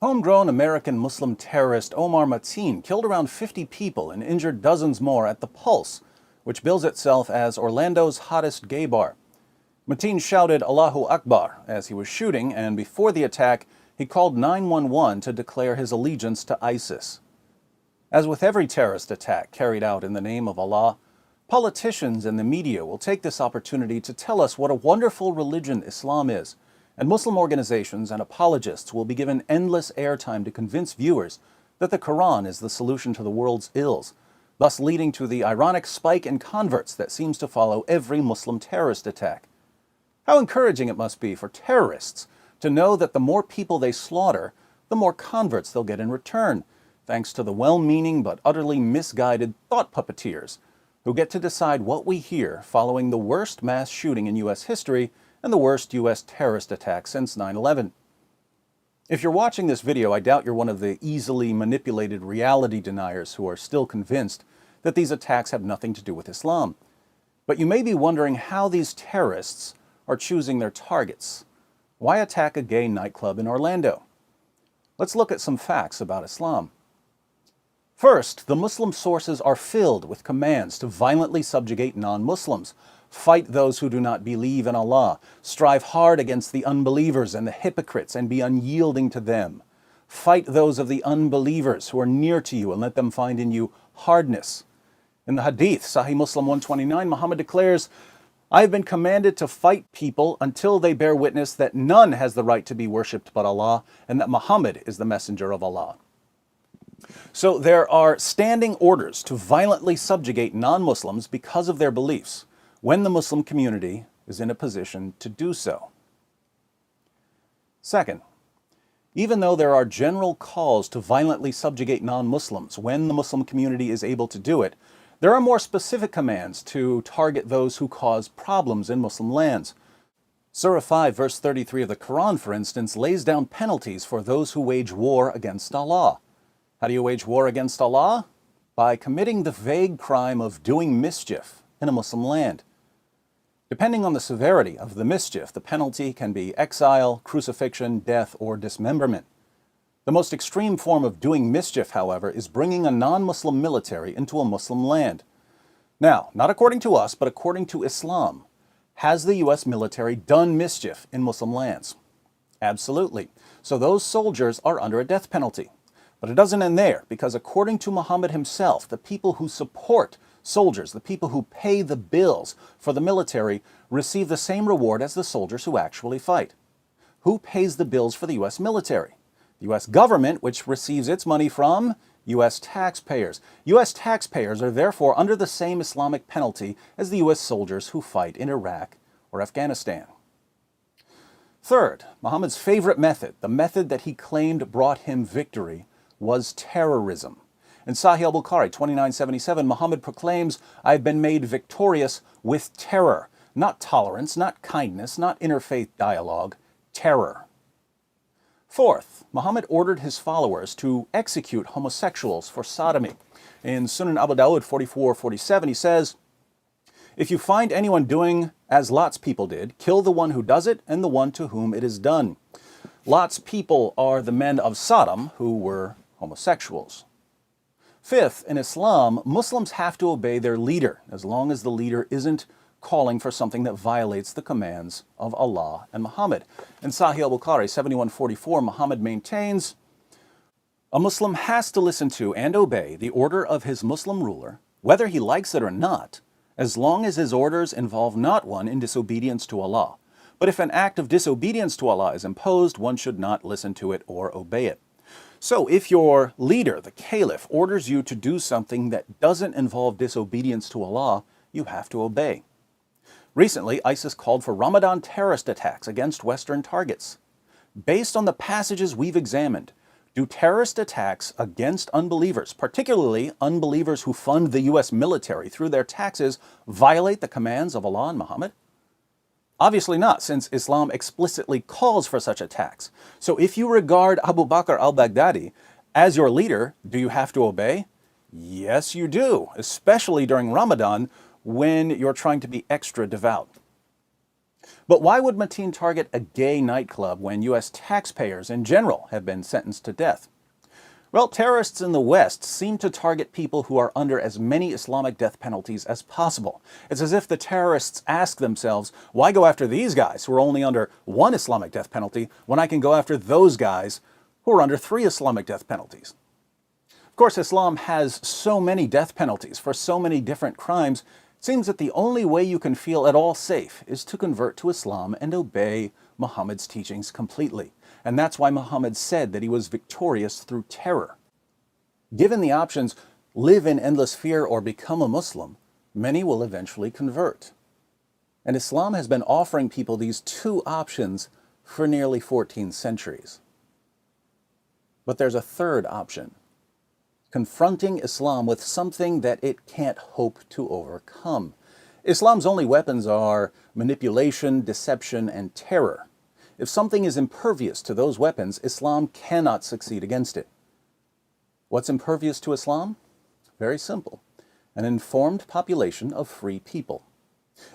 Homegrown American Muslim terrorist Omar Mateen killed around 50 people and injured dozens more at The Pulse, which bills itself as Orlando's hottest gay bar. Mateen shouted Allahu Akbar as he was shooting, and before the attack, he called 911 to declare his allegiance to ISIS. As with every terrorist attack carried out in the name of Allah, politicians and the media will take this opportunity to tell us what a wonderful religion Islam is, and Muslim organizations and apologists will be given endless airtime to convince viewers that the Quran is the solution to the world's ills, thus leading to the ironic spike in converts that seems to follow every Muslim terrorist attack. How encouraging it must be for terrorists to know that the more people they slaughter, the more converts they'll get in return, thanks to the well-meaning but utterly misguided thought puppeteers who get to decide what we hear following the worst mass shooting in U.S. history and the worst U.S. terrorist attack since 9/11. If you're watching this video, I doubt you're one of the easily manipulated reality deniers who are still convinced that these attacks have nothing to do with Islam. But you may be wondering how these terrorists are choosing their targets. Why attack a gay nightclub in Orlando? Let's look at some facts about Islam. First, the Muslim sources are filled with commands to violently subjugate non-Muslims, fight those who do not believe in Allah, strive hard against the unbelievers and the hypocrites and be unyielding to them. Fight those of the unbelievers who are near to you and let them find in you hardness. In the Hadith, Sahih Muslim 129, Muhammad declares, I have been commanded to fight people until they bear witness that none has the right to be worshipped but Allah and that Muhammad is the messenger of Allah. So there are standing orders to violently subjugate non-Muslims because of their beliefs, when the Muslim community is in a position to do so. Second, even though there are general calls to violently subjugate non-Muslims when the Muslim community is able to do it, there are more specific commands to target those who cause problems in Muslim lands. Surah 5, verse 33 of the Quran, for instance, lays down penalties for those who wage war against Allah. How do you wage war against Allah? By committing the vague crime of doing mischief in a Muslim land. Depending on the severity of the mischief, the penalty can be exile, crucifixion, death, or dismemberment. The most extreme form of doing mischief, however, is bringing a non-Muslim military into a Muslim land. Now, not according to us, but according to Islam, has the U.S. military done mischief in Muslim lands? Absolutely. So those soldiers are under a death penalty. But it doesn't end there, because according to Muhammad himself, the people who support soldiers, the people who pay the bills for the military, receive the same reward as the soldiers who actually fight. Who pays the bills for the U.S. military? The U.S. government, which receives its money from U.S. taxpayers. U.S. taxpayers are therefore under the same Islamic penalty as the U.S. soldiers who fight in Iraq or Afghanistan. Third, Muhammad's favorite method, the method that he claimed brought him victory, was terrorism. In Sahih al-Bukhari 2977, Muhammad proclaims, I have been made victorious with terror. Not tolerance, not kindness, not interfaith dialogue, terror. Fourth, Muhammad ordered his followers to execute homosexuals for sodomy. In Sunan Abu Dawud 4447, he says, if you find anyone doing as Lot's people did, kill the one who does it and the one to whom it is done. Lot's people are the men of Sodom who were homosexuals. Fifth, in Islam, Muslims have to obey their leader as long as the leader isn't calling for something that violates the commands of Allah and Muhammad. In Sahih al-Bukhari 7144, Muhammad maintains, a Muslim has to listen to and obey the order of his Muslim ruler, whether he likes it or not, as long as his orders involve not one in disobedience to Allah. But if an act of disobedience to Allah is imposed, one should not listen to it or obey it. So if your leader, the caliph, orders you to do something that doesn't involve disobedience to Allah, you have to obey. Recently, ISIS called for Ramadan terrorist attacks against Western targets. Based on the passages we've examined, do terrorist attacks against unbelievers, particularly unbelievers who fund the U.S. military through their taxes, violate the commands of Allah and Muhammad? Obviously not, since Islam explicitly calls for such attacks. So if you regard Abu Bakr al-Baghdadi as your leader, do you have to obey? Yes, you do, especially during Ramadan when you're trying to be extra devout. But why would Mateen target a gay nightclub when U.S. taxpayers in general have been sentenced to death? Well, terrorists in the West seem to target people who are under as many Islamic death penalties as possible. It's as if the terrorists ask themselves, why go after these guys who are only under one Islamic death penalty when I can go after those guys who are under 3 Islamic death penalties? Of course, Islam has so many death penalties for so many different crimes. It seems that the only way you can feel at all safe is to convert to Islam and obey Muhammad's teachings completely. And that's why Muhammad said that he was victorious through terror. Given the options, live in endless fear or become a Muslim, many will eventually convert. And Islam has been offering people these 2 options for nearly 14 centuries. But there's a third option: confronting Islam with something that it can't hope to overcome. Islam's only weapons are manipulation, deception, and terror. If something is impervious to those weapons, Islam cannot succeed against it. What's impervious to Islam? Very simple: an informed population of free people.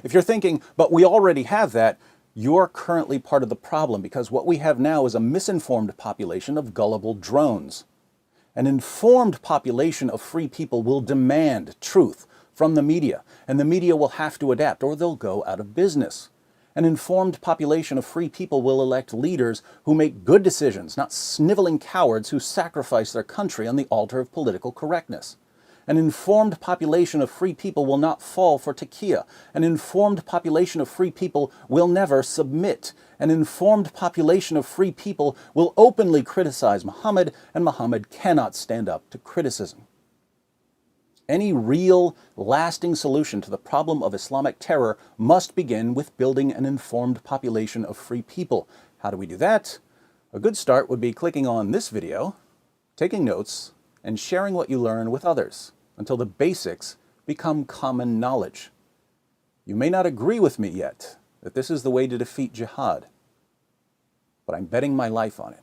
If you're thinking, but we already have that, you're currently part of the problem, because what we have now is a misinformed population of gullible drones. An informed population of free people will demand truth from the media, and the media will have to adapt or they'll go out of business. An informed population of free people will elect leaders who make good decisions, not sniveling cowards who sacrifice their country on the altar of political correctness. An informed population of free people will not fall for taqiyya. An informed population of free people will never submit. An informed population of free people will openly criticize Muhammad, and Muhammad cannot stand up to criticism. Any real, lasting solution to the problem of Islamic terror must begin with building an informed population of free people. How do we do that? A good start would be clicking on this video, taking notes, and sharing what you learn with others until the basics become common knowledge. You may not agree with me yet that this is the way to defeat jihad, but I'm betting my life on it.